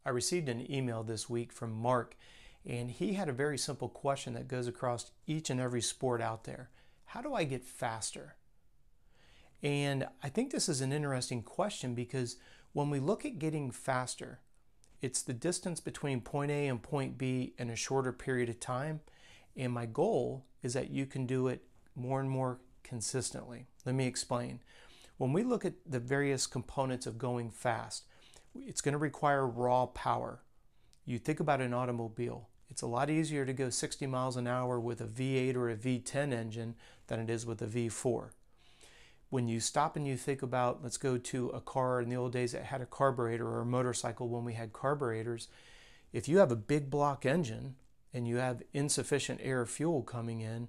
I received an email this week from Mark, and he had a very simple question that goes across each and every sport out there. How do I get faster? And I think this is an interesting question because when we look at getting faster, it's the distance between point A and point B in a shorter period of time. And my goal is that you can do it more and more consistently. Let me explain. When we look at the various components of going fast, it's going to require raw power. You think about an automobile. It's a lot easier to go 60 miles an hour with a V8 or a V10 engine than it is with a V4. When you stop and you think about, let's go to a car in the old days that had a carburetor, or a motorcycle when we had carburetors. If you have a big block engine and you have insufficient air fuel coming in,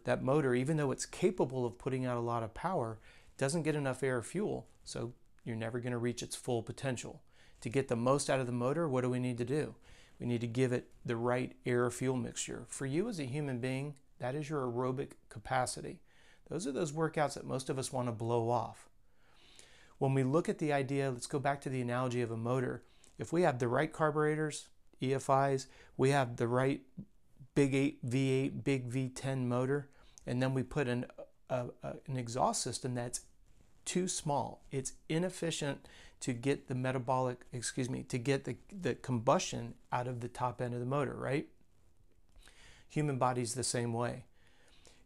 that motor, even though it's capable of putting out a lot of power, doesn't get enough air fuel, so you're never going to reach its full potential. To get the most out of the motor, what do we need to do? We need to give it the right air fuel mixture. For you as a human being, that is your aerobic capacity. Those are those workouts that most of us want to blow off. When we look at the idea, let's go back to the analogy of a motor. If we have the right carburetors, EFIs, we have the right big V8, big V10 motor, and then we put an exhaust system that's too small. It's inefficient to get the to get the combustion out of the top end of the motor, right? Human body's the same way.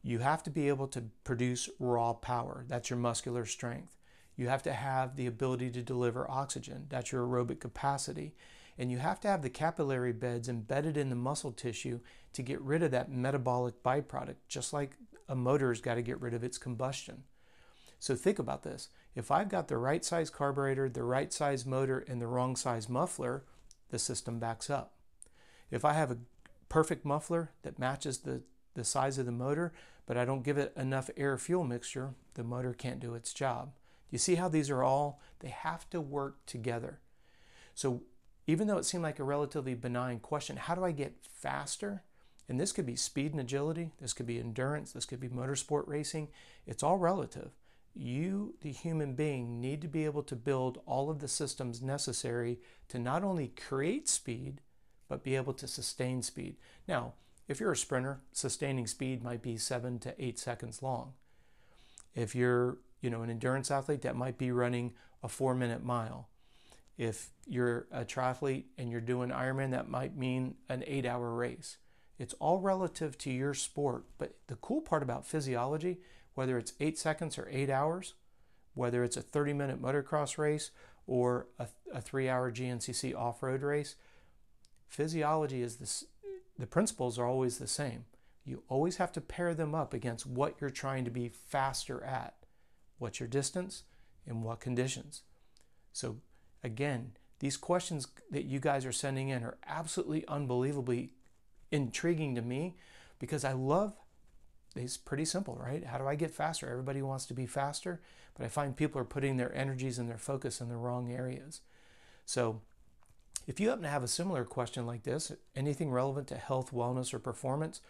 You have to be able to produce raw power. That's your muscular strength. You have to have the ability to deliver oxygen. That's your aerobic capacity. And you have to have the capillary beds embedded in the muscle tissue to get rid of that metabolic byproduct, just like a motor's got to get rid of its combustion. So think about this. If I've got the right size carburetor, the right size motor, and the wrong size muffler, the system backs up. If I have a perfect muffler that matches the size of the motor, but I don't give it enough air fuel mixture, the motor can't do its job. You see how these are all, they have to work together. So even though it seemed like a relatively benign question, how do I get faster? And this could be speed and agility, this could be endurance, this could be motorsport racing. It's all relative. You, the human being, need to be able to build all of the systems necessary to not only create speed, but be able to sustain speed. Now, if you're a sprinter, sustaining speed might be 7 to 8 seconds long. If you're, an endurance athlete, that might be running a 4-minute mile. If you're a triathlete and you're doing Ironman, that might mean an 8-hour race. It's all relative to your sport. But the cool part about physiology, whether it's 8 seconds or 8 hours, whether it's a 30-minute motocross race or a 3-hour GNCC off-road race, physiology is this. The principles are always the same. You always have to pair them up against what you're trying to be faster at. What's your distance and what conditions? So again, these questions that you guys are sending in are absolutely unbelievably intriguing to me because I love, it's pretty simple, right? How do I get faster? Everybody wants to be faster, but I find people are putting their energies and their focus in the wrong areas. So if you happen to have a similar question like this, anything relevant to health, wellness, or performance,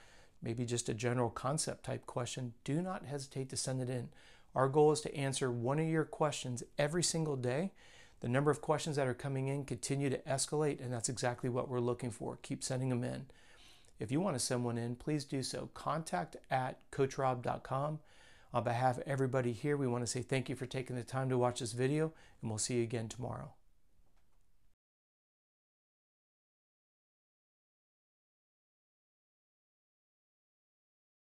maybe just a general concept type question, do not hesitate to send it in. Our goal is to answer one of your questions every single day. The number of questions that are coming in continue to escalate, and that's exactly what we're looking for. Keep sending them in. If you want to send one in, please do so. contact@coachrob.com. On behalf of everybody here, we want to say thank you for taking the time to watch this video, and we'll see you again tomorrow.